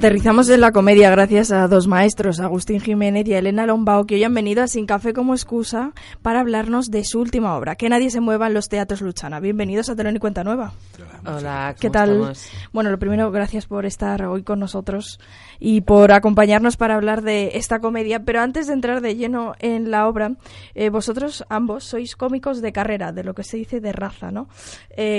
Aterrizamos en la comedia gracias a dos maestros, Agustín Jiménez y a Elena Lombao, que hoy han venido a Sin Café como excusa para hablarnos de su última obra, Que nadie se mueva en los teatros Luchana. Bienvenidos a Telón y Cuenta Nueva. Hola, ¿qué tal? Estamos? Bueno, lo primero, gracias por estar hoy con nosotros y por acompañarnos para hablar de esta comedia. Pero antes de entrar de lleno en la obra, vosotros ambos sois cómicos de carrera, de lo que se dice de raza, ¿no?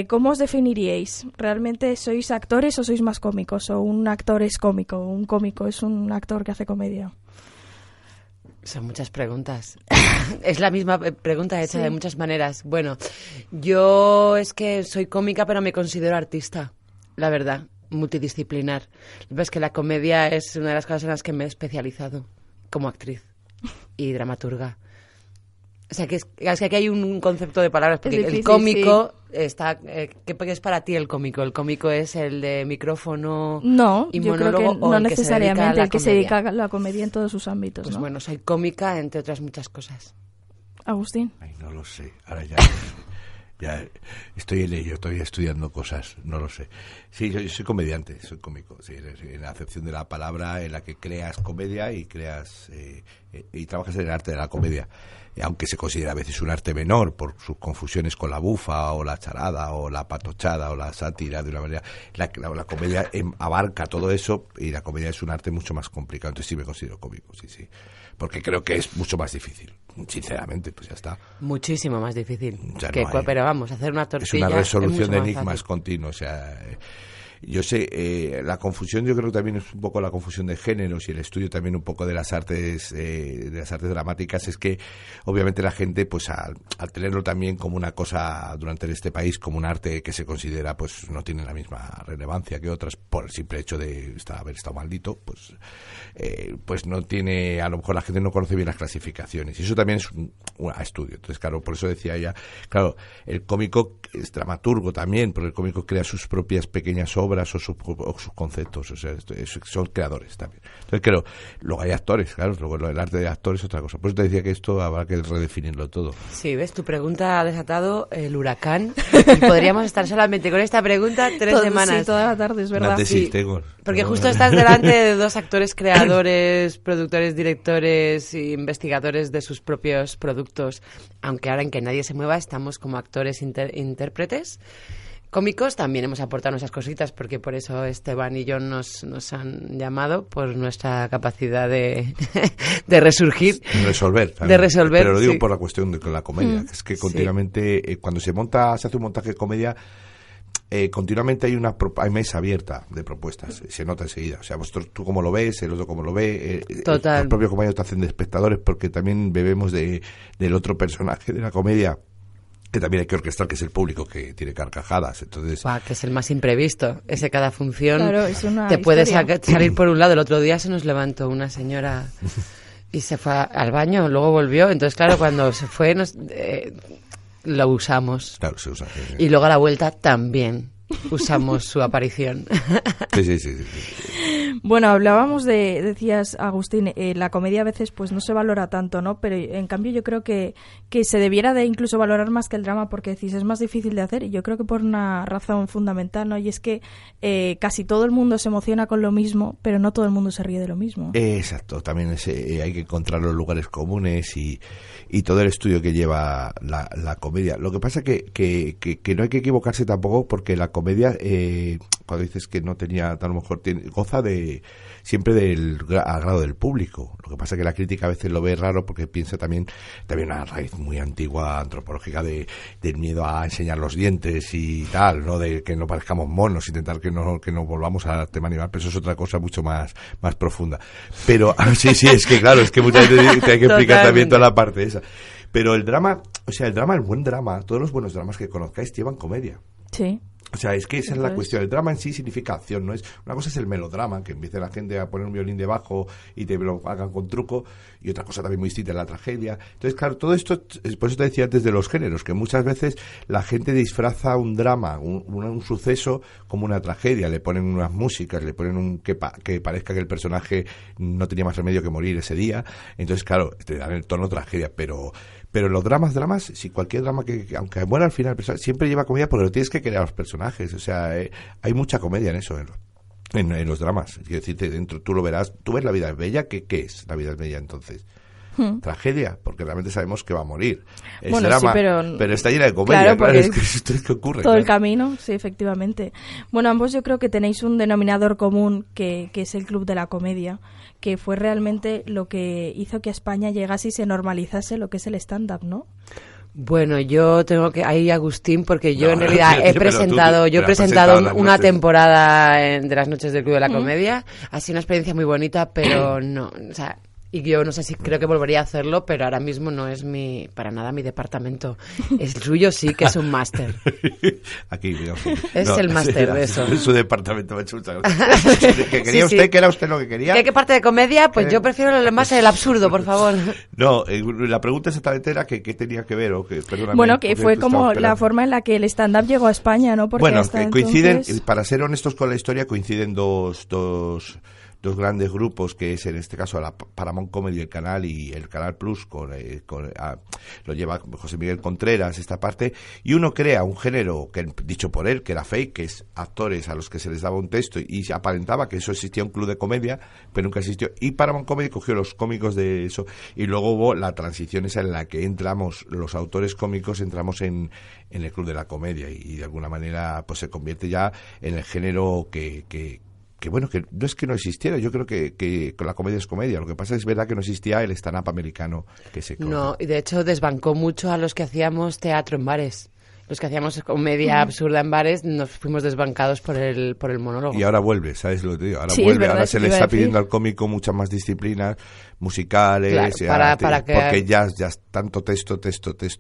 ¿Cómo os definiríais? ¿Realmente sois actores o sois más cómicos? ¿O un actor es cómico? ¿Un cómico es un actor que hace comedia? Son muchas preguntas. Es la misma pregunta hecha Sí. de muchas maneras. Bueno, yo es que soy cómica, pero me considero artista, la verdad, multidisciplinar. Lo que pasa es que la comedia es una de las cosas en las que me he especializado como actriz y dramaturga. O sea, que es que aquí hay un concepto de palabras, porque difícil, el cómico está... ¿qué es para ti el cómico? ¿El cómico es el de micrófono No, y yo creo monólogo que o no el que se dedica a necesariamente la el que se comedia? dedica a la comedia en todos sus ámbitos, Pues ¿no? bueno, soy cómica, entre otras muchas cosas. Agustín. Ay, no lo sé. Ahora ya estoy en ello, estoy estudiando cosas, no lo sé. Sí, yo soy comediante, soy cómico, sí, en la acepción de la palabra, en la que creas comedia y creas y trabajas en el arte de la comedia, aunque se considera a veces un arte menor por sus confusiones con la bufa o la charada o la patochada o la sátira, de una manera. La comedia abarca todo eso y la comedia es un arte mucho más complicado, entonces sí me considero cómico, sí, porque creo que es mucho más difícil, sinceramente, pues ya está. Muchísimo más difícil. Ya no hay. Pero vamos, hacer una tortilla Es una resolución mucho de más enigmas fácil. continua, o sea, yo sé, la confusión, yo creo que también es un poco la confusión de géneros y el estudio también un poco de las artes dramáticas, es que obviamente la gente, pues al tenerlo también como una cosa durante este país, como un arte que se considera, pues no tiene la misma relevancia que otras por el simple hecho de haber estado maldito, pues no tiene, a lo mejor la gente no conoce bien las clasificaciones y eso también es un estudio. Entonces, claro, por eso decía ella, claro, el cómico es dramaturgo también, porque el cómico crea sus propias pequeñas obras o sus conceptos, o sea, son creadores también. Entonces, claro, luego hay actores, claro, luego el arte de actores es otra cosa. Por eso te decía que esto habrá que redefinirlo todo. Sí, ves, tu pregunta ha desatado el huracán y podríamos estar solamente con esta pregunta 3 semanas. Sí, toda la tarde, es verdad. Una tesis Sí, tengo. porque justo estás delante de dos actores creadores, productores, directores e investigadores de sus propios productos. Aunque ahora en Que nadie se mueva estamos como actores intérpretes. Cómicos también hemos aportado nuestras cositas, porque por eso Esteban y yo nos han llamado, por nuestra capacidad de resurgir. Resolver. De resolver, Pero lo digo sí. por la cuestión de la comedia, que es que continuamente, cuando se hace un montaje de comedia, continuamente hay hay mesa abierta de propuestas, se nota enseguida. O sea, tú cómo lo ves, el otro cómo lo ve, Total. los propios compañeros te hacen de espectadores, porque también bebemos del otro personaje de la comedia, que también hay que orquestar, que es el público, que tiene carcajadas. Entonces, Que es el más imprevisto. Ese cada función Claro, es una te puede historia. salir por un lado. El otro día se nos levantó una señora y se fue al baño, luego volvió. Entonces, claro, cuando se fue lo usamos. claro, se usa. Y luego a la vuelta también usamos su aparición. Sí. Bueno, hablábamos decías, Agustín, la comedia a veces pues no se valora tanto, ¿no? Pero en cambio yo creo que se debiera de incluso valorar más que el drama, porque decís, es más difícil de hacer, y yo creo que por una razón fundamental, ¿no? Y es que casi todo el mundo se emociona con lo mismo, pero no todo el mundo se ríe de lo mismo. Exacto, también hay que encontrar los lugares comunes y todo el estudio que lleva la comedia. Lo que pasa que no hay que equivocarse tampoco, porque la comedia, cuando dices que no tenía, a lo mejor goza siempre del agrado del público. Lo que pasa que la crítica a veces lo ve raro, porque piensa también una raíz muy antigua antropológica del miedo a enseñar los dientes y tal, ¿no? De que no parezcamos monos, intentar que no volvamos al tema animal, pero eso es otra cosa mucho más profunda. Pero sí, es que claro, es que muchas veces te hay que explicar también toda la parte esa. Pero el drama, el buen drama, todos los buenos dramas que conozcáis llevan comedia. Sí. O sea, es que esa es la cuestión. El drama en sí significa acción, ¿no? Una cosa es el melodrama, que empiece la gente a poner un violín debajo y te lo hagan con truco, y otra cosa también muy distinta es la tragedia. Entonces, claro, todo esto, por eso te decía antes de los géneros, que muchas veces la gente disfraza un drama, un suceso, como una tragedia. Le ponen unas músicas, le ponen que parezca que el personaje no tenía más remedio que morir ese día. Entonces, claro, te dan el tono tragedia, pero los dramas, si cualquier drama que aunque muera al final, siempre lleva comedia, porque lo tienes que crear a los personajes. O sea, hay mucha comedia en eso. en los dramas. Quiero decirte, dentro tú lo verás, tú ves La vida es bella, ¿qué es La vida es bella entonces? Tragedia, porque realmente sabemos que va a morir. Es bueno, drama, sí, pero está llena de comedia, claro, es que esto es que ocurre. Todo claro. el camino, sí, efectivamente. Bueno, ambos yo creo que tenéis un denominador común que es el Club de la Comedia, que fue realmente lo que hizo que a España llegase y se normalizase lo que es el stand-up, ¿no? Bueno, yo tengo que ir a Agustín porque yo en realidad he presentado una temporada de las noches del Club de la Comedia. Ha sido una experiencia muy bonita, pero no, o sea, y yo no sé si creo que volvería a hacerlo, pero ahora mismo no es para nada mi departamento. El suyo sí que es un máster. Aquí, digamos. Es el máster de eso. Es su departamento, me ha muchas gracias. ¿Que quería usted? ¿Que era usted lo que quería? ¿Qué parte de comedia? Pues yo prefiero más el absurdo, por favor. No, la pregunta exactamente era que qué tenía que ver, o que, perdóname. Bueno, que fue como la forma en la que el stand-up llegó a España, ¿no? Porque bueno, coinciden, entonces... para ser honestos con la historia, coinciden dos grandes grupos, que es en este caso la Paramount Comedy, el canal, y el Canal Plus, lo lleva José Miguel Contreras, esta parte, y uno crea un género que, dicho por él, que era fake, que es actores a los que se les daba un texto y se aparentaba que eso existía un club de comedia, pero nunca existió, y Paramount Comedy cogió los cómicos de eso, y luego hubo la transición esa en la que entramos, los autores cómicos entramos en el club de la comedia, y de alguna manera pues se convierte ya en el género que bueno, que no es que no existiera, yo creo que la comedia es comedia, lo que pasa es verdad que no existía el stand-up americano que se conoce. No, y de hecho desbancó mucho a los que hacíamos teatro en bares. Los que hacíamos comedia absurda en bares nos fuimos desbancados por el monólogo. Y ahora vuelve, ¿sabes lo que te digo? Ahora sí, vuelve, verdad, ahora se le está pidiendo al cómico muchas más disciplinas musicales, claro, para que... porque ya tanto texto.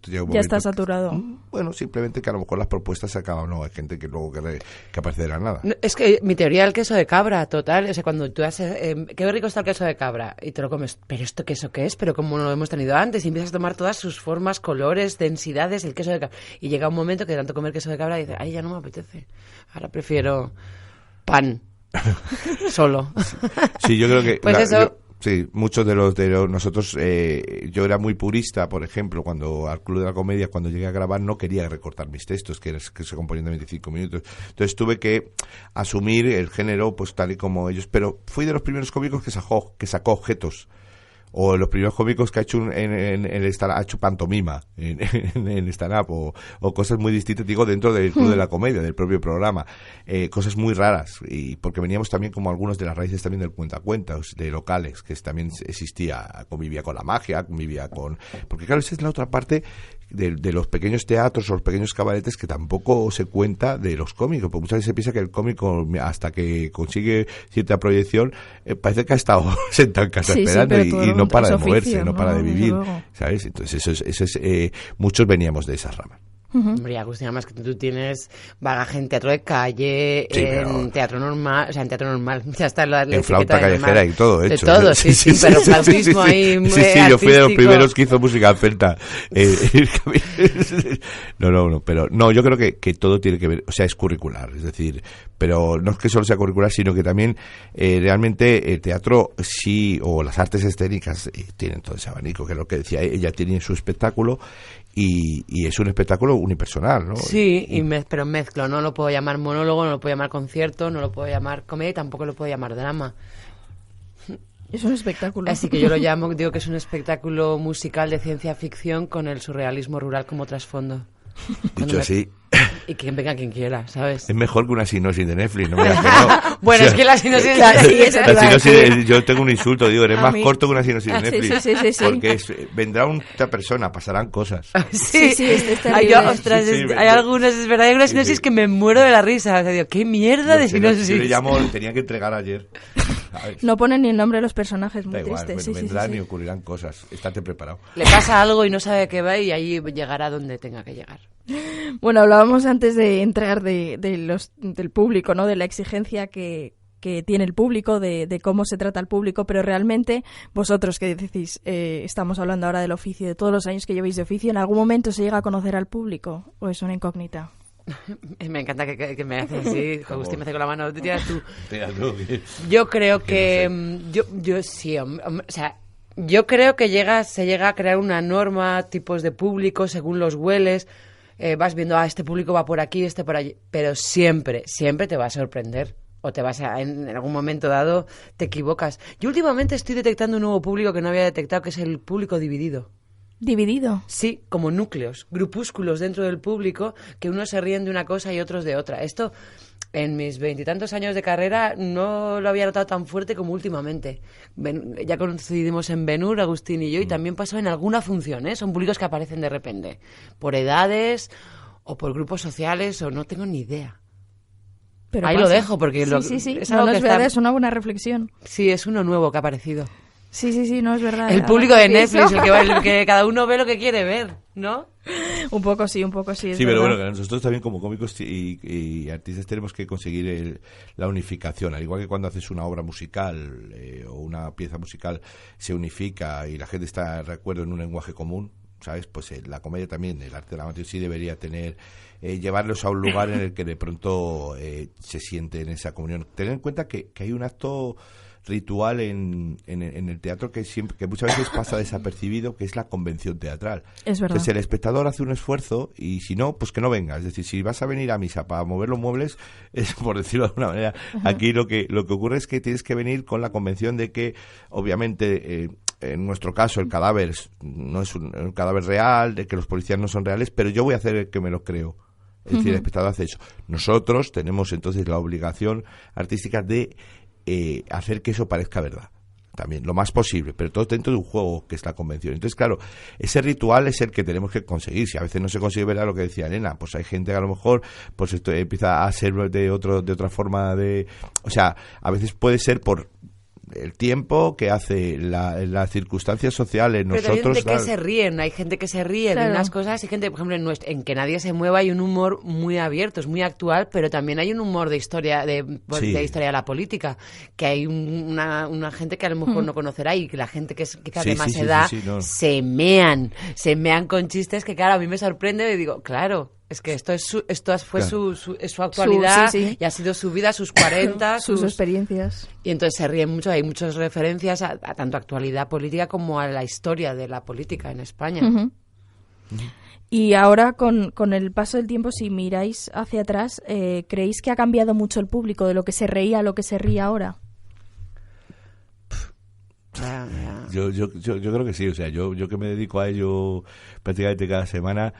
Ya está saturado. Bueno, simplemente que a lo mejor las propuestas se acaban, no, hay gente que luego que aparece de la nada. No, es que mi teoría del queso de cabra, total, o sea, cuando tú haces, qué rico está el queso de cabra, y te lo comes, pero ¿esto queso qué es? Pero como no lo hemos tenido antes, y empiezas a tomar todas sus formas, colores, densidades, el queso de cabra, y llega un momento que de tanto comer queso de cabra dices, ay, ya no me apetece, ahora prefiero pan solo. Sí, yo creo que pues eso. Sí, muchos de nosotros, yo era muy purista, por ejemplo, cuando al Club de la Comedia, cuando llegué a grabar, no quería recortar mis textos, que se componían de 25 minutos. Entonces tuve que asumir el género, pues tal y como ellos, pero fui de los primeros cómicos que sacó objetos. O los primeros cómicos que ha hecho ha hecho pantomima en stand-up, o cosas muy distintas, digo, dentro del Club de la Comedia, del propio programa, cosas muy raras, y porque veníamos también como algunos de las raíces también del cuentacuentos, de locales, que también existía, convivía con la magia, porque claro, esa es la otra parte de los pequeños teatros o los pequeños cabaretes que tampoco se cuenta de los cómicos, porque muchas veces se piensa que el cómico, hasta que consigue cierta proyección, parece que ha estado sentado en casa esperando y no para de moverse, no para de vivir, ¿sabes? Entonces eso es muchos veníamos de esas ramas. Hombre, Agustín, además que tú tienes bagaje en teatro de calle, sí, en teatro normal, o sea, en teatro normal, ya está la en flauta callejera y todo hecho. De todo, sí, pero flautismo ahí muy artístico. Yo fui de los primeros que hizo música celta. No, pero no, yo creo que todo tiene que ver, o sea, es curricular, es decir, pero no es que solo sea curricular, sino que también realmente el teatro sí, o las artes escénicas tienen todo ese abanico, que es lo que decía ella, tiene su espectáculo y es un espectáculo unipersonal, ¿no? Sí, pero mezclo, no lo puedo llamar monólogo, no lo puedo llamar concierto, no lo puedo llamar comedia y tampoco lo puedo llamar drama. Es un espectáculo. Así que yo lo digo que es un espectáculo musical de ciencia ficción con el surrealismo rural como trasfondo. Dicho así... Y que venga quien quiera, ¿sabes? Es mejor que una sinopsis de Netflix, ¿no? Bueno, o sea, es que la sinopsis de Netflix... Yo tengo un insulto, digo, eres más corto que una sinopsis de Netflix. Sí. Porque vendrá otra persona, pasarán cosas. Sí, hay algunas, es verdad, hay algunas sinopsis que me muero de la risa. O sea, digo, ¿qué mierda de sinopsis? Yo le llamo, tenía que entregar ayer. ¿Sabes? No ponen ni el nombre de los personajes, muy igual, triste. Vendrán y ocurrirán cosas. Estate preparado. Le pasa algo y no sabe qué va y ahí llegará donde tenga que llegar. Bueno, hablábamos antes de entrar del público, ¿no? De la exigencia que tiene el público, de cómo se trata al público, pero realmente vosotros que decís, estamos hablando ahora del oficio, de todos los años que lleváis de oficio, ¿en algún momento se llega a conocer al público o es una incógnita? Me encanta que me haces así, Agustín me hace con la mano, tiras tú. Yo creo que yo sí, o sea, yo creo que se llega a crear una norma, tipos de público, según los hueles, vas viendo, este público va por aquí, este por allí, pero siempre te va a sorprender. o te vas en algún momento dado te equivocas. Yo últimamente estoy detectando un nuevo público que no había detectado, que es el público dividido. ¿Dividido? Sí, como núcleos, grupúsculos dentro del público, que unos se ríen de una cosa y otros de otra. Esto, en mis 20 y tantos años de carrera, no lo había notado tan fuerte como últimamente. Ya coincidimos en Ben-Hur, Agustín y yo, y también pasó en alguna función, ¿eh? Son públicos que aparecen de repente, por edades o por grupos sociales, o no tengo ni idea. Pero ahí pasa. lo dejo, porque Sí. es algo no que es verdad, está... es una buena reflexión. Sí, es uno nuevo que ha aparecido. Sí, no es verdad. El público de Netflix, el que cada uno ve lo que quiere ver, ¿no? Un poco sí. Sí, pero bueno, que nosotros también como cómicos y artistas tenemos que conseguir la unificación. Al igual que cuando haces una obra musical o una pieza musical se unifica y la gente está de acuerdo en un lenguaje común, ¿sabes? Pues la comedia también, el arte dramático sí debería tener, llevarlos a un lugar en el que de pronto se siente en esa comunión. Ten en cuenta que hay un acto ritual en el teatro que muchas veces pasa desapercibido, que es la convención teatral. Es verdad. Entonces el espectador hace un esfuerzo y si no, pues que no venga. Es decir, si vas a venir a misa para mover los muebles, es por decirlo de alguna manera. Aquí lo que ocurre es que tienes que venir con la convención de que, obviamente, en nuestro caso el cadáver no es un cadáver real, de que los policías no son reales, pero yo voy a hacer el que me lo creo. Es decir, el espectador hace eso. Nosotros tenemos entonces la obligación artística de hacer que eso parezca verdad también, lo más posible, pero todo dentro de un juego que es la convención. Entonces, claro, ese ritual es el que tenemos que conseguir. Si a veces no se consigue, ver lo que decía Elena, pues hay gente que a lo mejor pues esto empieza a ser de otra forma o sea, a veces puede ser por el tiempo que hace las circunstancias sociales. Pero nosotros hay gente que se ríen, hay gente que se ríe de unas cosas y gente, por ejemplo, en Que nadie se mueva hay un humor muy abierto, es muy actual, pero también hay un humor de historia de historia de la política, que hay una gente que a lo mejor no conocerá y que la gente que es quizás de más edad se mean con chistes que, claro, a mí me sorprende y digo, claro, es que esto fue claro. su actualidad y ha sido su vida, sus 40, sus experiencias. Y entonces se ríen mucho, hay muchas referencias a tanto actualidad política como a la historia de la política en España. Y ahora, con el paso del tiempo, si miráis hacia atrás, ¿creéis que ha cambiado mucho el público de lo que se reía a lo que se ríe ahora? Yo creo que sí, o sea, yo que me dedico a ello prácticamente cada semana,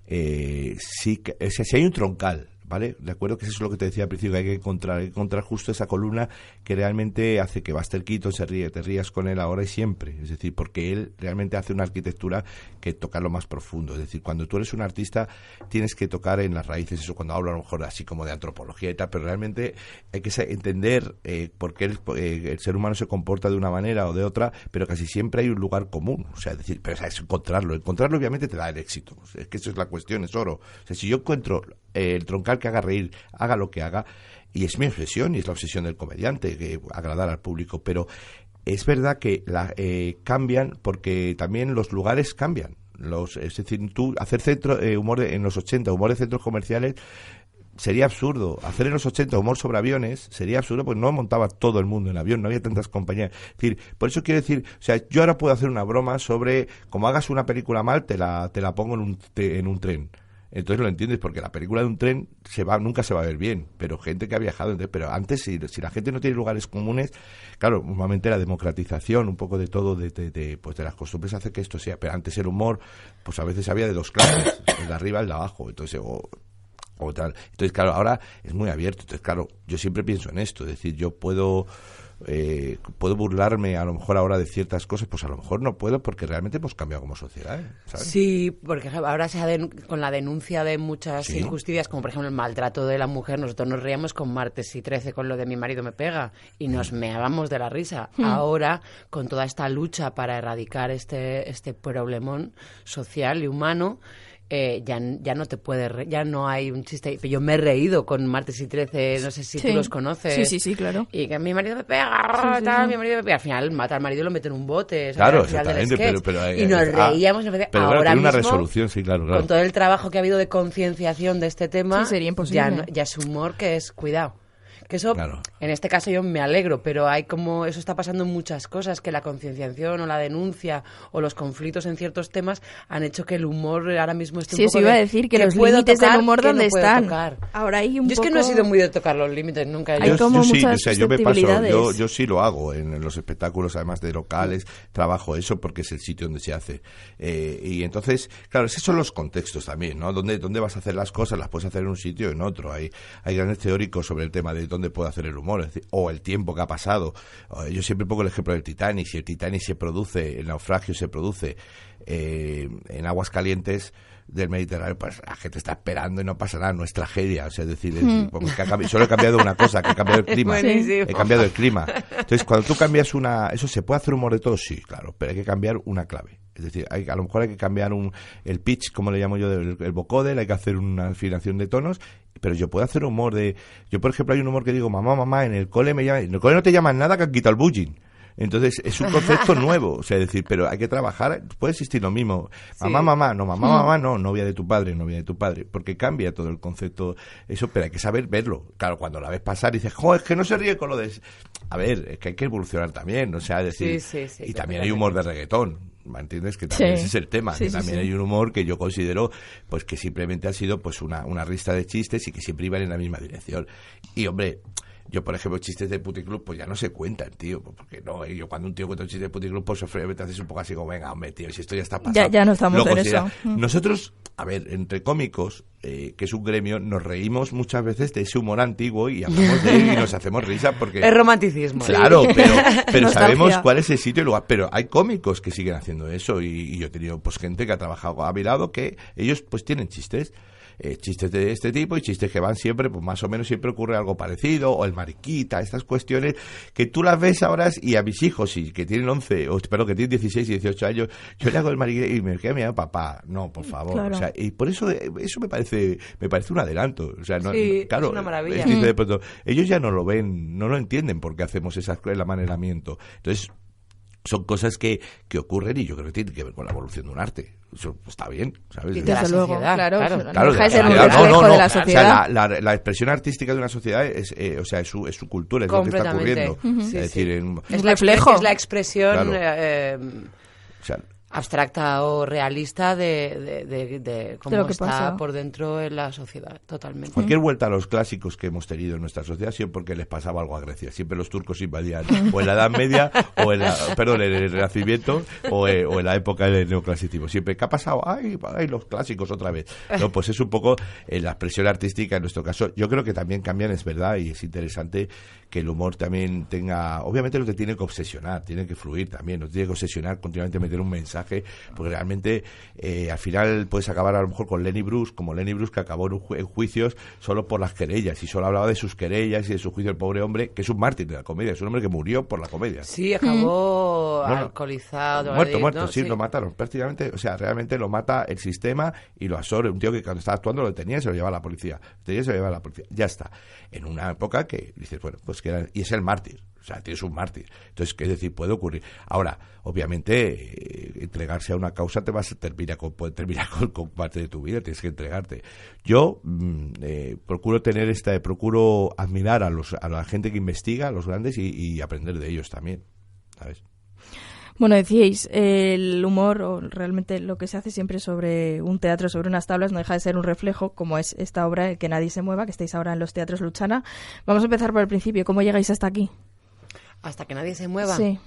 sí hay un troncal, ¿vale? De acuerdo, que eso es lo que te decía al principio, que hay que encontrar justo esa columna que realmente hace que Buster Keaton te rías con él ahora y siempre, es decir, porque él realmente hace una arquitectura que toca lo más profundo, es decir, cuando tú eres un artista tienes que tocar en las raíces, eso cuando hablo a lo mejor así como de antropología y tal, pero realmente hay que entender por qué el ser humano se comporta de una manera o de otra, pero casi siempre hay un lugar común, o sea, es decir, pero es encontrarlo obviamente te da el éxito, es que eso es la cuestión, es oro, o sea, si yo encuentro el troncal que haga reír, haga lo que haga, y es mi obsesión y es la obsesión del comediante, que agradar al público, pero es verdad que cambian porque también los lugares cambian. Es decir, tú hacer humor en los 80, humor de centros comerciales sería absurdo. Hacer en los 80 humor sobre aviones sería absurdo porque no montaba todo el mundo en avión, no había tantas compañías. Es decir, por eso quiero decir, o sea, yo ahora puedo hacer una broma sobre como hagas una película mal, te la pongo en un tren. Entonces lo entiendes, porque la película de un tren nunca se va a ver bien, pero gente que ha viajado, entonces, pero antes si la gente no tiene lugares comunes, claro, normalmente la democratización, un poco de todo, de las costumbres hace que esto sea, pero antes el humor, pues a veces había de dos clases, el de arriba y el de abajo, entonces, o tal. Entonces, claro, ahora es muy abierto, entonces, claro, yo siempre pienso en esto, es decir, yo puedo burlarme a lo mejor ahora de ciertas cosas, pues a lo mejor no puedo porque realmente hemos cambiado como sociedad, ¿sabes? Sí, porque ahora con la denuncia de muchas injusticias, como por ejemplo el maltrato de la mujer, nosotros nos reíamos con Martes y 13 con lo de Mi marido me pega y nos meábamos de la risa. Ahora, con toda esta lucha para erradicar este problemón social y humano, ya no te puedes ya no hay un chiste. Yo me he reído con Martes y 13, no sé si tú los conoces. Sí, claro. Y que mi marido me pega, mi marido me pega. Al final mata al marido y lo mete en un bote. Claro, exactamente, pero y nos reíamos. Pero ahora tiene una mismo, resolución, sí, claro. Con todo el trabajo que ha habido de concienciación de este tema, sería imposible. Ya es humor que es cuidado. Que eso, Claro. en este caso yo me alegro, pero hay como, eso está pasando en muchas cosas, que la concienciación o la denuncia o los conflictos en ciertos temas han hecho que el humor ahora mismo esté Sí, un eso poco iba a de decir que qué los puedo límites tocar, del humor qué dónde no puedo están. tocar. Ahora hay un Yo es que poco... no he sido muy de tocar los límites, nunca. Hay como Sí, muchas o sea, yo me paso, susceptibilidades. yo sí lo hago en los espectáculos, además de locales, trabajo eso porque es el sitio donde se hace. Y entonces, claro, esos son los contextos también, ¿no? ¿Dónde vas a hacer las cosas? Las puedes hacer en un sitio o en otro. Hay grandes teóricos sobre el tema de dónde puede hacer el humor, es decir, o el tiempo que ha pasado. Yo siempre pongo el ejemplo del Titanic. Si el Titanic se produce, el naufragio se produce en aguas calientes del Mediterráneo, pues la gente está esperando y no pasa nada, no es tragedia, o sea, es decir, solo he cambiado una cosa, que he cambiado el clima. Buenísimo. He cambiado el clima. Entonces, cuando tú cambias ¿eso se puede hacer humor de todo? Sí, claro, pero hay que cambiar una clave. Es decir, a lo mejor hay que cambiar el pitch, como le llamo yo, el vocodel, hay que hacer una afinación de tonos, pero yo puedo hacer humor yo, por ejemplo, hay un humor que digo, mamá, en el cole me llaman, en el cole no te llaman nada, que han quitado el bullying. Entonces, es un concepto nuevo, o sea, es decir, pero hay que trabajar, puede existir lo mismo. Mamá, no, novia de tu padre, porque cambia todo el concepto, eso, pero hay que saber verlo. Claro, cuando la ves pasar y dices, es que no se ríe con lo de... A ver, es que hay que evolucionar también, o sea, es decir, Sí, y también hay humor de reggaetón. ¿Me entiendes? Que también ese es el tema, que también hay un humor que yo considero pues que simplemente ha sido pues una ristra de chistes y que siempre iban en la misma dirección. Y hombre, yo por ejemplo chistes de puticlub pues ya no se cuentan, tío, porque no, yo cuando un tío cuenta un chiste de puticlub pues te haces un poco así como, venga, hombre, tío, si esto ya está pasado. Ya no estamos en eso. Nosotros, a ver, entre cómicos, que es un gremio, nos reímos muchas veces de ese humor antiguo y hablamos de él y nos hacemos risa porque... Es romanticismo. Claro, pero sabemos Nostalgia. cuál es el sitio y lugar. Pero hay cómicos que siguen haciendo eso y yo he tenido pues gente que ha trabajado a mi lado que ellos pues tienen chistes. Chistes de este tipo y chistes que van siempre, pues más o menos siempre ocurre algo parecido, o el mariquita, estas cuestiones que tú las ves ahora y a mis hijos, y que tienen 11, o espero que tienen 16 y 18 años, yo le hago el mariquita y me queda mirando, papá, no, por favor, Claro. o sea, y por eso me parece un adelanto, o sea, no, Sí, claro, es una maravilla. dice de pronto, ellos ya no lo ven, no lo entienden porque hacemos el amaneramiento, entonces son cosas que ocurren y yo creo que tienen que ver con la evolución de un arte. Eso está bien, ¿sabes? Y de la Desde luego, sociedad, claro. claro. No deja de ser un sociedad. reflejo de la O sociedad. sea, la expresión artística de una sociedad es su cultura, es lo que está Completamente. ocurriendo. Sí, Es decir, Es reflejo. Es la expresión Claro. O sea, abstracta o realista de cómo De lo que está pasa. por dentro en la sociedad, totalmente. cualquier vuelta a los clásicos que hemos tenido en nuestra sociedad siempre porque les pasaba algo a Grecia. Siempre los turcos invadían o en la Edad Media o en el Renacimiento o en la época del neoclasicismo. Siempre, ¿qué ha pasado? ¡Ay, los clásicos otra vez! No, pues es un poco la expresión artística en nuestro caso. Yo creo que también cambian, es verdad, y es interesante que el humor también tenga... Obviamente no te tiene que obsesionar, tiene que fluir también, no te tiene que obsesionar, continuamente meter un mensaje, porque realmente al final puedes acabar a lo mejor con Lenny Bruce, como Lenny Bruce, que acabó en juicios solo por las querellas, y solo hablaba de sus querellas y de su juicio, el pobre hombre, que es un mártir de la comedia, es un hombre que murió por la comedia. Sí, acabó No, alcoholizado. Muerto, ¿no? sí, lo mataron prácticamente, o sea, realmente lo mata el sistema y lo absorbe. Un tío que cuando estaba actuando lo detenía y se lo llevaba a la policía. Ya está. En una época que dices, bueno, pues que era, y es el mártir. O sea, tienes un mártir. Entonces, es decir, puede ocurrir. Ahora, obviamente, entregarse a una causa te vas a terminar con parte de tu vida, tienes que entregarte. Yo procuro admirar a la gente que investiga, a los grandes, y aprender de ellos también, ¿sabes? Bueno, decíais, el humor, o realmente lo que se hace siempre sobre un teatro, sobre unas tablas, no deja de ser un reflejo, como es esta obra, El que nadie se mueva, que estáis ahora en los teatros Luchana. Vamos a empezar por el principio. ¿Cómo llegáis hasta aquí? Hasta que nadie se mueva. Sí.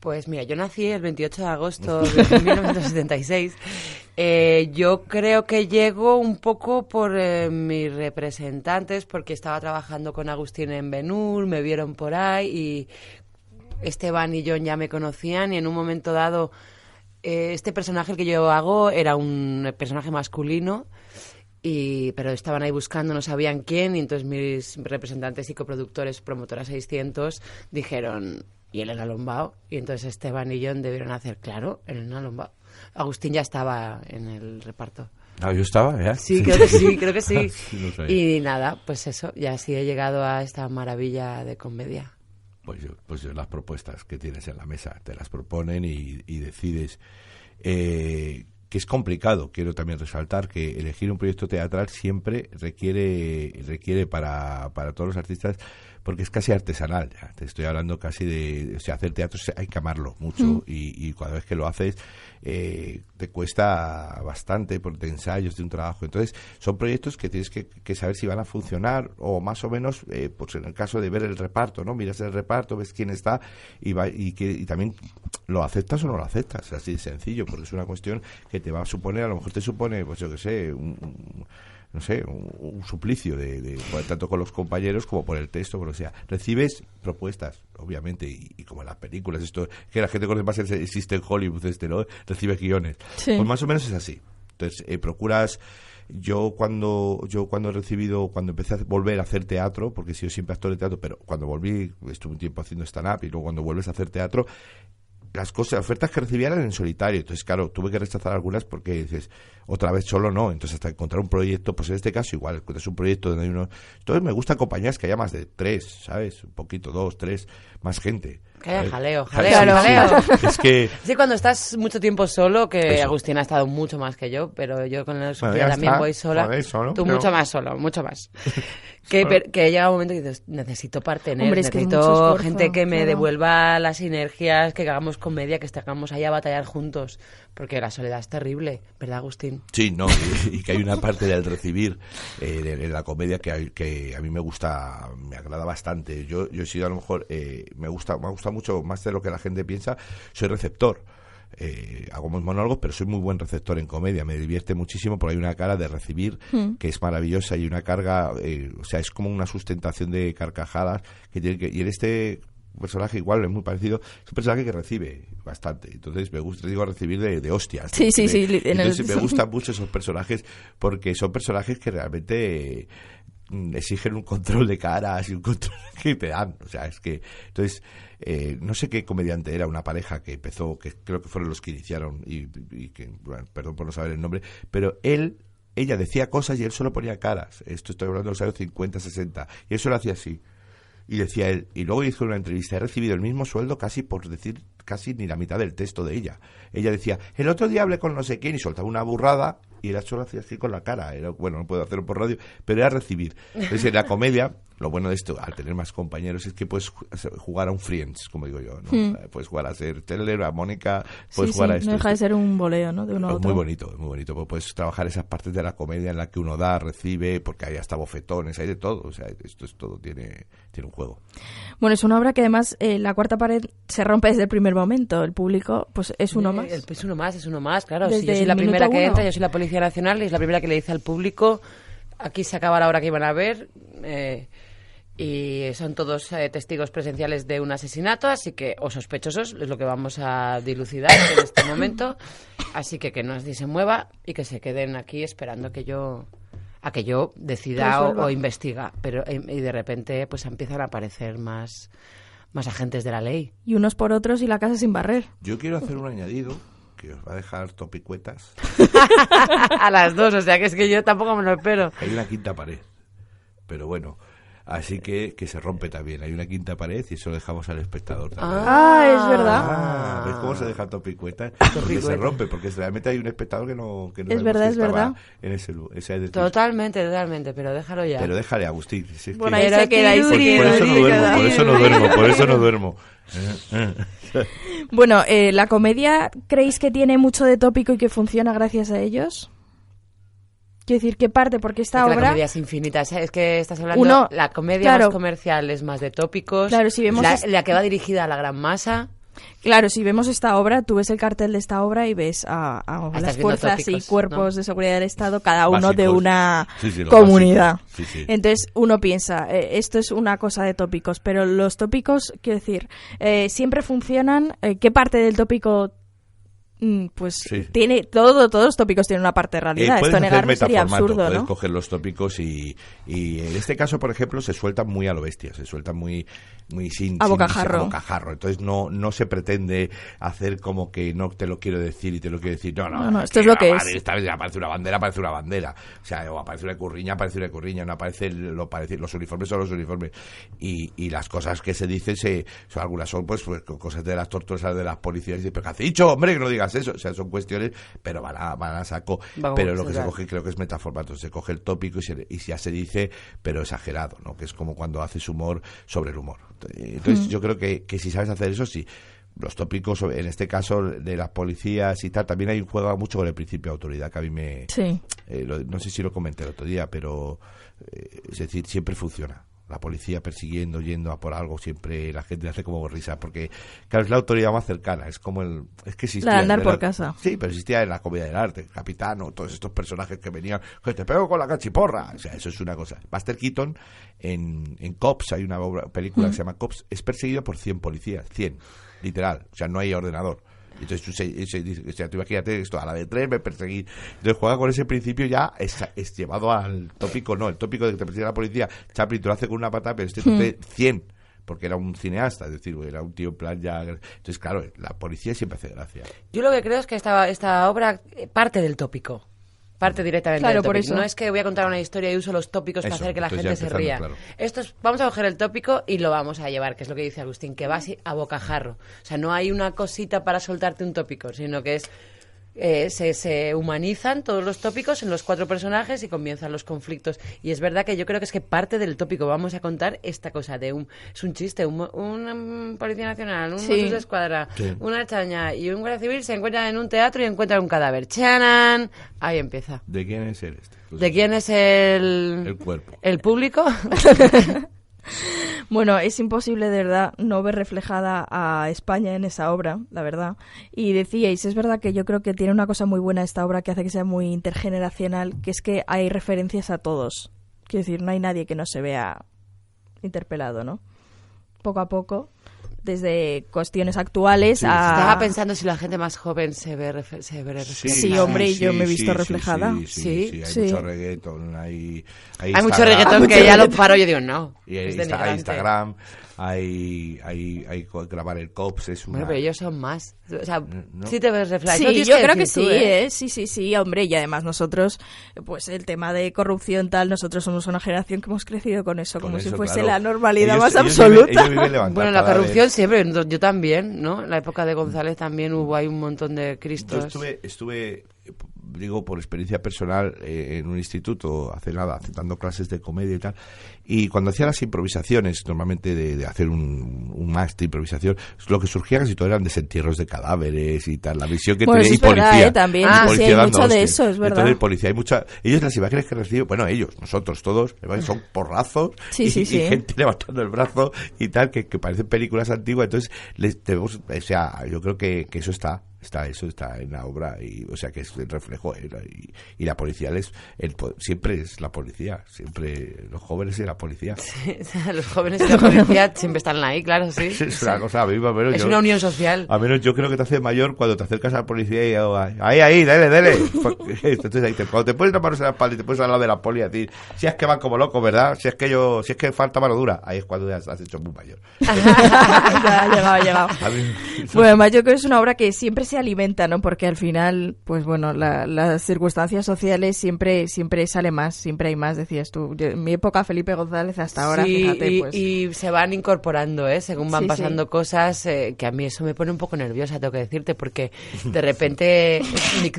Pues mira, yo nací el 28 de agosto de 1976. Yo creo que llego un poco por mis representantes, porque estaba trabajando con Agustín en Ben-Hur, me vieron por ahí y Esteban y John ya me conocían, y en un momento dado este personaje que yo hago era un personaje masculino, pero estaban ahí buscando, no sabían quién, y entonces mis representantes y coproductores, Promotora 600, dijeron, ¿y Elena Lombao? Y entonces Esteban y John debieron hacer, claro, Elena Lombao. Agustín ya estaba en el reparto. Ah, yo estaba, ¿ya? Sí, creo que sí, creo que sí. No sabía. Y nada, pues eso, ya sí he llegado a esta maravilla de comedia. Pues yo, las propuestas que tienes en la mesa te las proponen y decides que es complicado. Quiero también resaltar que elegir un proyecto teatral siempre requiere para todos los artistas, porque es casi artesanal. Ya. Te estoy hablando casi de... O sea, hacer teatro hay que amarlo mucho, y cada vez que lo haces te cuesta bastante por de ensayos, de un trabajo. Entonces, son proyectos que tienes que saber si van a funcionar, o más o menos, pues en el caso de ver el reparto, ¿no? Miras el reparto, ves quién está y también lo aceptas o no lo aceptas. Así de sencillo, porque es una cuestión que te va a suponer, a lo mejor te supone, pues yo qué sé, un suplicio tanto con los compañeros como por el texto, por lo que sea. Recibes propuestas, obviamente, y como en las películas, esto que la gente conoce más existe en Hollywood, ¿no? Recibe guiones. Sí. Pues más o menos es así. Entonces, procuras... Yo cuando empecé a volver a hacer teatro, porque he sido siempre actor de teatro, pero cuando volví, estuve un tiempo haciendo stand-up, y luego cuando vuelves a hacer teatro, las ofertas que recibía eran en solitario. Entonces, claro, tuve que rechazar algunas porque dices, otra vez solo no. Entonces, hasta encontrar un proyecto, pues en este caso igual, encuentras un proyecto donde hay uno... Entonces, me gustan compañías que haya más de 3, ¿sabes? Un poquito, 2, 3, más gente. Que haya jaleo. Sí. Es que... Sí, cuando estás mucho tiempo solo, que eso. Agustín ha estado mucho más que yo, pero yo con el Sofía también voy sola. Solo, tú pero... mucho más solo, mucho más. Que llega un momento que dices, necesito partener, hombre, necesito gente que me devuelva las sinergias, que hagamos comedia, que estemos ahí a batallar juntos, porque la soledad es terrible, ¿verdad, Agustín? Sí, no, y que hay una parte del recibir de la comedia que a mí me gusta, me agrada bastante. Yo he sido, a lo mejor, me gusta mucho más de lo que la gente piensa, soy receptor. Hago monólogos, pero soy muy buen receptor en comedia, me divierte muchísimo porque hay una cara de recibir que es maravillosa, y una carga, o sea, es como una sustentación de carcajadas que tiene que, y en este personaje igual es muy parecido, es un personaje que recibe bastante, entonces me gusta, digo, recibir de hostias. Sí. Entonces me gustan mucho esos personajes porque son personajes que realmente exigen un control de caras y un control que te dan, o sea, es que entonces no sé qué comediante era, una pareja que empezó, que creo que fueron los que iniciaron y que, bueno, perdón por no saber el nombre, pero ella decía cosas y él solo ponía caras. Esto estoy hablando de los años 50, 60, y él solo hacía así. Y decía él, y luego hizo una entrevista, he recibido el mismo sueldo casi por decir casi ni la mitad del texto de ella. Ella decía, el otro día hablé con no sé quién, y soltaba una burrada, y era solo hacía así con la cara. Era, bueno, no puedo hacerlo por radio, pero era recibir. Entonces, en la comedia, lo bueno de esto, al tener más compañeros, es que puedes jugar a un Friends, como digo yo, ¿no? Puedes jugar a ser Teller, a Mónica, puedes jugar a esto. No deja de ser un boleo, ¿no? De uno a otro. Muy bonito, muy bonito. Puedes trabajar esas partes de la comedia en la que uno da, recibe, porque hay hasta bofetones, hay de todo. O sea, esto es todo, tiene un juego. Bueno, es una obra que además la cuarta pared se rompe desde el primer momento. El público, pues es uno más. Es uno más, claro. Si yo soy la primera que entra, yo soy la Policía Nacional, y es la primera que le dice al público, aquí se acaba la hora que iban a ver, y son todos testigos presenciales de un asesinato, así que, o sospechosos, es lo que vamos a dilucidar en este momento, así que nadie se mueva y que se queden aquí esperando a que yo decida o investiga, pero y de repente pues empiezan a aparecer más agentes de la ley. Y unos por otros y la casa sin barrer. Yo quiero hacer un añadido que os va a dejar topicuetas. A las dos, o sea que es que yo tampoco me lo espero. Hay una quinta pared, pero bueno, así que se rompe también. Hay una quinta pared y eso lo dejamos al espectador también. Es verdad. ¿Ves cómo se deja topicuetas? Porque se rompe, porque realmente hay un espectador que no es verdad. En ese totalmente, pero déjalo ya. Pero déjale, Agustín. Si bueno, ahí se queda. Por eso no duermo. Bueno, ¿la comedia creéis que tiene mucho de tópico y que funciona gracias a ellos? Quiero decir, ¿qué parte? Porque esta obra... La comedia es infinita. Es que estás hablando... la comedia más comercial es más de tópicos. Claro, si vemos... La que va dirigida a la gran masa... Claro, si vemos esta obra, tú ves el cartel de esta obra y ves a las fuerzas tópicos, y cuerpos de seguridad del Estado, cada uno básicos, de una comunidad. Sí. Entonces uno piensa, esto es una cosa de tópicos, pero los tópicos, quiero decir, siempre funcionan. ¿Qué parte del tópico? Pues tiene todos los tópicos tienen una parte de realidad. Esto negarlo sería absurdo, ¿no? Puedes coger los tópicos y en este caso, por ejemplo, se sueltan muy a lo bestia, se sueltan muy a bocajarro. Entonces no se pretende hacer como que no te lo quiero decir y te lo quiero decir. No, esto es lo que es. Esta vez aparece una bandera. O sea, o aparece una curriña, no aparece los uniformes son los uniformes. Y las cosas que se dicen algunas son pues cosas de las torturas de las policías. Y dice, pero ¿qué has dicho, hombre? Que no digas más eso, o sea, son cuestiones, pero van a saco. Vamos, pero lo que se coge creo que es metáfora, se coge el tópico y ya se dice, pero exagerado, ¿no? Que es como cuando haces humor sobre el humor. Entonces yo creo que si sabes hacer eso, sí. Los tópicos, en este caso de las policías y tal, también hay un juego mucho con el principio de autoridad, que a mí me... Sí. No sé si lo comenté el otro día, pero es decir, siempre funciona. La policía persiguiendo, yendo a por algo, siempre la gente hace como risa, porque claro, es la autoridad más cercana, es como es que existía... La de andar por casa. Sí, pero existía en la comedia del arte, el Capitano, todos estos personajes que venían, que te pego con la cachiporra, o sea, eso es una cosa. Buster Keaton, en Cops, hay una película que se llama Cops, es perseguido por 100 policías, 100, literal, o sea, no hay ordenador. Entonces o sea, tú imagínate esto, a la de 3 me perseguí. Entonces juega con ese principio, ya es llevado al tópico, no, el tópico de que te persigue la policía, Chaplin te lo hace con una patada, pero este 100, porque era un cineasta, es decir, era un tío en plan ya... Entonces, claro, la policía siempre hace gracia. Yo lo que creo es que esta obra parte del tópico. Parte directamente del tópico. Por eso. No es que voy a contar una historia y uso los tópicos para hacer que la gente se ría. Claro. Vamos a coger el tópico y lo vamos a llevar, que es lo que dice Agustín, que va así a bocajarro. O sea, no hay una cosita para soltarte un tópico, sino que es... se humanizan todos los tópicos en los 4 personajes y comienzan los conflictos. Y es verdad que yo creo que es que parte del tópico vamos a contar esta cosa de es un chiste, un policía nacional, un Mossos de Escuadra, una chaña y un guardia civil se encuentran en un teatro y encuentran un cadáver. ¡Chanan! Ahí empieza. ¿De quién es él Pues ¿de quién es el cuerpo? ¿El público? Bueno, es imposible de verdad no ver reflejada a España en esa obra, la verdad. Y decíais, es verdad que yo creo que tiene una cosa muy buena esta obra que hace que sea muy intergeneracional, que es que hay referencias a todos. Quiero decir, no hay nadie que no se vea interpelado, ¿no? Poco a poco, desde cuestiones actuales a... Estaba pensando si la gente más joven se ve reflejada. Sí, hombre, yo me he visto reflejada. Sí, hay mucho reggaetón, hay mucho reggaetón que ya lo paro, yo digo, no. Y hay Instagram, hay grabar el Cops, es una... Bueno, pero ellos son más. O sea, ¿no? sí te ves reflejada. Sí, no yo creo que tú, sí, sí, hombre, y además nosotros, pues el tema de corrupción tal, nosotros somos una generación que hemos crecido con eso, como si fuese claro. la normalidad Ellos más absoluta. Bueno, la corrupción siempre, yo también, ¿no? En la época de González también hubo ahí un montón de cristos. Yo estuve digo por experiencia personal, en un instituto hace nada, dando clases de comedia y tal, y cuando hacía las improvisaciones, normalmente de hacer un máster de improvisación, lo que surgía casi todo eran desentierros de cadáveres y tal, la visión que tenía, y policía. También, policía sí, hay dando mucho de hostias. eso, es verdad. Entonces, policía, hay mucha... Ellos las imágenes que reciben, bueno, nosotros todos, son porrazos y gente levantando el brazo y tal, que parecen películas antiguas, entonces o sea, yo creo que eso está en la obra, y o sea que es el reflejo, y la policía siempre es la policía, siempre los jóvenes y la policía. Sí, los jóvenes y la policía siempre están ahí, claro, sí. Es una cosa viva, pero es una unión social. A menos yo creo que te hace mayor cuando te acercas a la policía y ahí, dale. Entonces ahí cuando te pones las manos en la espalda y te pones al lado de la poli y decir, si es que van como locos, ¿verdad? Si es que falta mano dura, ahí es cuando ya has hecho muy mayor. Ya ha llegado. Bueno, además yo creo que es una obra que siempre se alimenta, ¿no? Porque al final, pues bueno, las circunstancias sociales siempre sale más, siempre hay más, decías tú. En mi época, Felipe González, hasta ahora, fíjate, pues... y se van incorporando, según van pasando cosas, que a mí eso me pone un poco nerviosa, tengo que decirte, porque de repente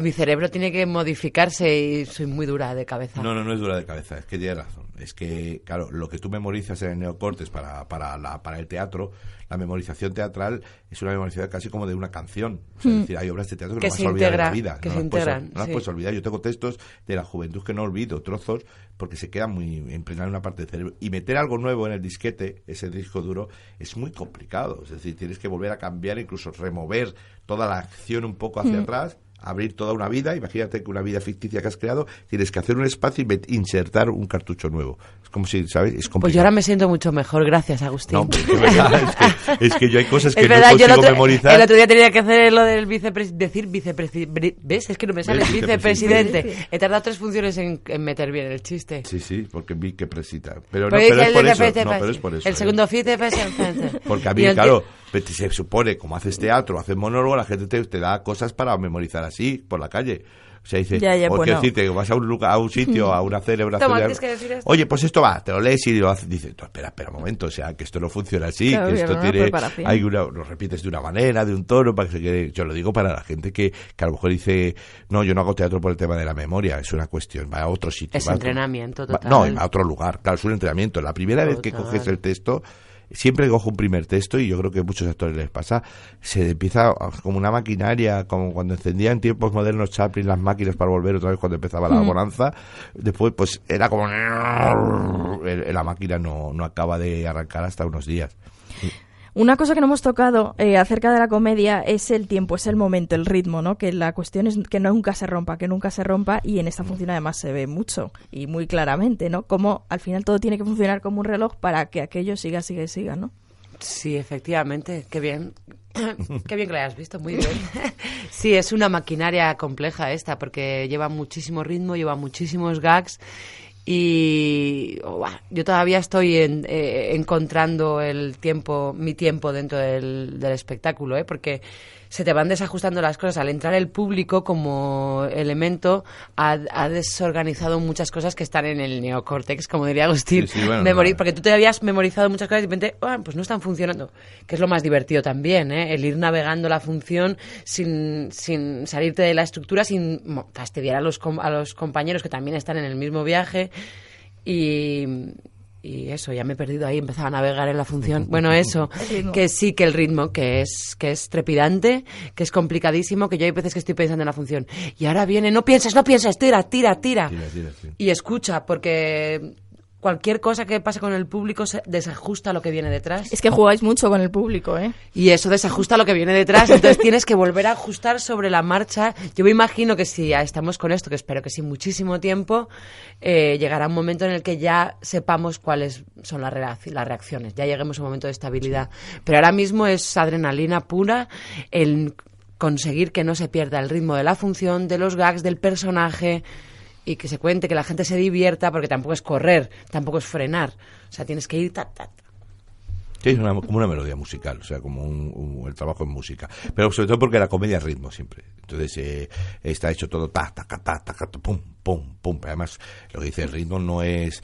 mi cerebro tiene que modificarse y soy muy dura de cabeza. No es dura de cabeza, es que tienes razón. Es que, claro, lo que tú memorizas en el neocortes para el teatro, la memorización teatral es una memorización casi como de una canción. O sea, es decir, hay obras de teatro que no vas a olvidar en la vida. Que se integran. No las puedes olvidar. Yo tengo textos de la juventud que no olvido, trozos, porque se quedan muy impregnados en una parte del cerebro. Y meter algo nuevo en el disquete, ese disco duro, es muy complicado. Es decir, tienes que volver a cambiar, incluso remover toda la acción un poco hacia atrás, abrir toda una vida. Imagínate que una vida ficticia que has creado, tienes que hacer un espacio y insertar un cartucho nuevo. Es como si, ¿sabes? Es complicado. Pues yo ahora me siento mucho mejor, gracias, Agustín. No, es verdad, es que yo hay cosas que verdad, no consigo memorizar. El otro día tenía que hacer lo del vicepresidente. ¿Ves? Es que no me sale vicepresidente. He tardado 3 funciones en meter bien el chiste. Sí, porque vi que presita. Pero es por eso. El segundo vicepresidente. Porque a mí, claro, se supone, como haces teatro, haces monólogo, la gente te da cosas para memorizar así. así por la calle. O sea, dice, Ya, o bueno. quiero decirte que vas a un lugar, a un sitio, a una celebración. Toma, tienes que decir esto. Oye, pues esto va, te lo lees y lo haces. Dices, no, espera un momento, o sea, que esto no funciona así, Claro, que esto una tiene, preparación. lo repites de una manera, de un tono, para que se quede. Yo lo digo para la gente que a lo mejor dice, no, yo no hago teatro por el tema de la memoria, es una cuestión, va a otro sitio. Es va a otro- entrenamiento va- total. No, va a otro lugar, claro, es un entrenamiento. La primera vez que Total. coges el texto, siempre cojo un primer texto, y yo creo que a muchos actores les pasa, se empieza como una maquinaria, como cuando encendía en tiempos modernos Chaplin las máquinas para volver otra vez cuando empezaba la bonanza. Después pues era como la máquina no acaba de arrancar hasta unos días. Una cosa que no hemos tocado acerca de la comedia es el tiempo, es el momento, el ritmo, ¿no? Que la cuestión es que nunca se rompa, y en esta función además se ve mucho y muy claramente, ¿no? Como al final todo tiene que funcionar como un reloj para que aquello siga, ¿no? Sí, efectivamente, qué bien. Qué bien que lo hayas visto, muy bien. Sí, es una maquinaria compleja esta, porque lleva muchísimo ritmo, lleva muchísimos gags y yo todavía estoy encontrando mi tiempo dentro del espectáculo, porque se te van desajustando las cosas. Al entrar el público como elemento ha desorganizado muchas cosas que están en el neocórtex, como diría Agustín. Sí, bueno, porque tú te habías memorizado muchas cosas y de repente, pues no están funcionando. Que es lo más divertido también, el ir navegando la función sin salirte de la estructura, sin fastidiar a los compañeros que también están en el mismo viaje. Y eso, ya me he perdido ahí, empezaba a navegar en la función. Bueno, eso, que sí, que el ritmo, que es trepidante, que es complicadísimo, que yo hay veces que estoy pensando en la función. Y ahora viene, no pienses, tira. Sí. Y escucha, porque cualquier cosa que pase con el público se desajusta lo que viene detrás. Es que jugáis mucho con el público, ¿eh? Y eso desajusta lo que viene detrás, entonces tienes que volver a ajustar sobre la marcha. Yo me imagino que si ya estamos con esto, que espero que sí muchísimo tiempo, llegará un momento en el que ya sepamos cuáles son las reacciones, ya lleguemos a un momento de estabilidad. Pero ahora mismo es adrenalina pura el conseguir que no se pierda el ritmo de la función, de los gags, del personaje, y que se cuente, que la gente se divierta, porque tampoco es correr, tampoco es frenar. O sea, tienes que ir Sí, es como una melodía musical, o sea, como el trabajo en música. Pero sobre todo porque la comedia es ritmo siempre. Entonces está hecho todo pum, pum, pum. Además, lo que dice el ritmo no es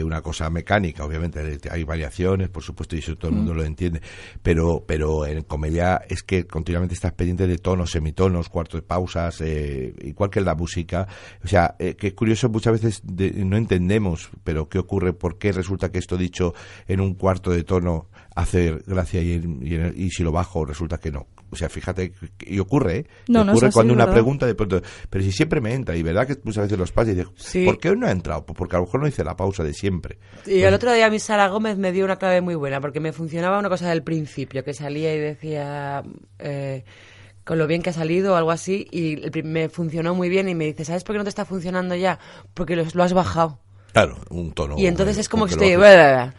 una cosa mecánica, obviamente. Hay variaciones, por supuesto, y eso todo el mundo lo entiende. Pero en comedia es que continuamente estás pendiente de tonos, semitonos, cuartos de pausas, igual que en la música. O sea, que es curioso, muchas veces no entendemos, pero ¿qué ocurre? ¿Por qué resulta que esto dicho en un cuarto de tono hace gracia y si lo bajo resulta que no? O sea, fíjate, y ocurre, No, ocurre es cuando así, una ¿verdad? pregunta de pronto, pero si siempre me entra, y verdad que muchas veces los pasa y dices, Sí. ¿por qué hoy no ha entrado? Pues porque a lo mejor no hice la pausa de siempre. Y el otro día mi Sara Gómez me dio una clave muy buena, porque me funcionaba una cosa del principio, que salía y decía con lo bien que ha salido o algo así, y me funcionó muy bien, y me dice, ¿sabes por qué no te está funcionando ya? Porque lo has bajado. Claro, un tono. Y entonces es como que porque estoy...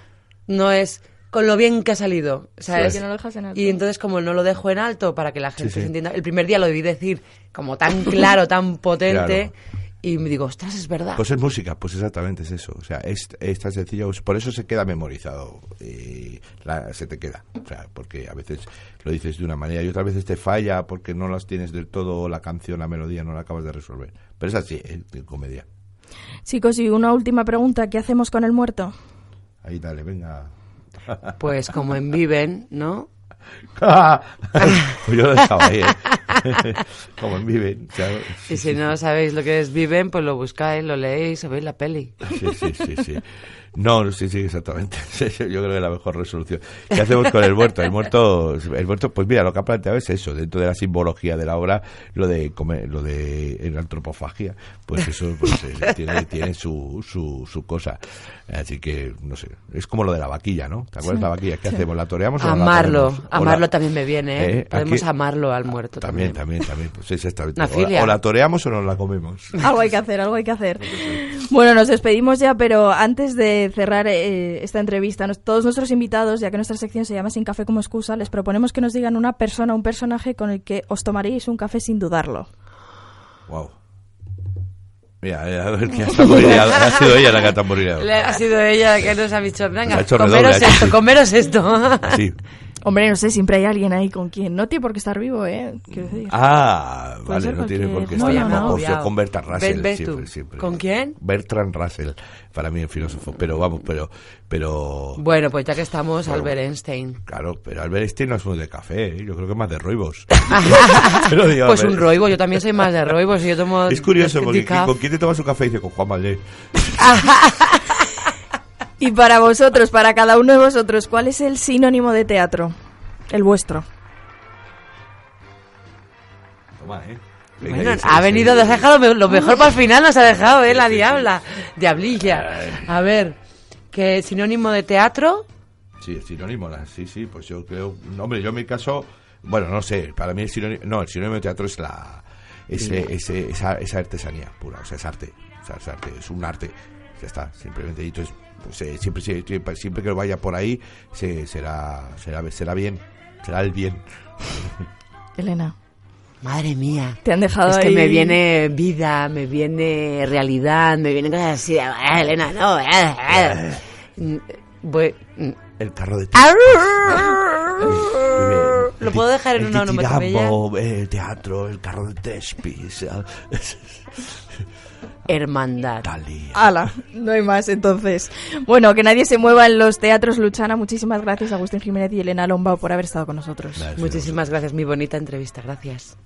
No es con lo bien que ha salido, ¿sabes? Sí, que no lo dejas en alto. Y entonces como no lo dejo en alto para que la gente Sí. se entienda... El primer día lo debí decir como tan claro, tan potente... Claro. Y me digo, ostras, es verdad. Pues es música, pues exactamente es eso. O sea, es tan sencillo, por eso se queda memorizado, se te queda. O sea, porque a veces lo dices de una manera y otras veces te falla porque no las tienes del todo, la canción, la melodía, no la acabas de resolver. Pero es así, en comedia. Chicos, y una última pregunta, ¿qué hacemos con el muerto? Ahí dale, venga. Pues como en Viven, ¿no? Pues yo lo dejaba ahí, como en Viven. ¿Sabes? Y si no sabéis lo que es Viven, pues lo buscáis, lo leéis o veis la peli. Sí. No, sí, exactamente. Yo creo que es la mejor resolución. ¿Qué hacemos con el muerto? El muerto, pues mira, lo que ha planteado es eso, dentro de la simbología de la obra, lo de la antropofagia, pues eso pues, tiene su cosa. Así que, no sé, es como lo de la vaquilla, ¿no? ¿Te acuerdas de la vaquilla? ¿Qué hacemos? ¿La toreamos o no la toreamos? Amarlo también me viene, ¿eh? Podemos Aquí, amarlo al muerto también. También, pues exactamente. Una filia. O la toreamos o nos la comemos. Algo hay que hacer. Bueno, nos despedimos ya, pero antes de cerrar esta entrevista, todos nuestros invitados, ya que nuestra sección se llama Sin Café como Excusa, les proponemos que nos digan una persona, un personaje con el que os tomaríais un café sin dudarlo. Wow. Mira, a ver qué ha tamborileado. Ha sido ella la que ha tamborileado. Ha sido ella que nos ha dicho, venga, Ha hecho redoble, comeros esto. Sí. Hombre, no sé, siempre hay alguien ahí con quien no tiene por qué estar vivo, quiero decir. Ah, Puede vale, ser no tiene por qué cualquier- estar. no, Pues yo con Bertrand Russell ¿Ves siempre, tú? siempre. ¿Con quién? Bertrand Russell, para mí el filósofo. Pero vamos, pero Bueno, pues ya que estamos, Bueno. Albert Einstein. claro, pero Albert Einstein no es muy de café, ¿eh? Yo creo que es más de roibos. Pero digo, Pues Albert- un roibo, yo también soy más de roibos y yo tomo... Es curioso, porque decaf. ¿con quién te tomas un café? Y dice, con Juan Valdés. Y para vosotros, para cada uno de vosotros, ¿cuál es el sinónimo de teatro? El vuestro. Toma, Venga, Bueno, ese, ha venido, ese. nos ha dejado lo mejor para el final, nos ha dejado, la diabla, diablilla. A ver, ¿qué sinónimo de teatro? Sí, el sinónimo, sí, pues yo creo... Hombre, yo en mi caso, bueno, no sé, para mí el sinónimo de teatro es esa artesanía pura, o sea, es arte, es un arte, ya está, simplemente, y entonces, pues, siempre que vaya por ahí, será bien, será el bien. Elena, Madre mía. te han dejado Es que ahí... me viene vida, me viene realidad, me vienen cosas así. Elena, no. El carro de ¿Lo puedo dejar en una onomatopeya? el teatro, el carro de Tespis, Hermandad. Talía. ¡Hala! No hay más, entonces. Bueno, que nadie se mueva en los teatros, Luchana. Muchísimas gracias, Agustín Jiménez y Elena Lombao, por haber estado con nosotros. Nada, Muchísimas gracias, muy bonita entrevista, gracias.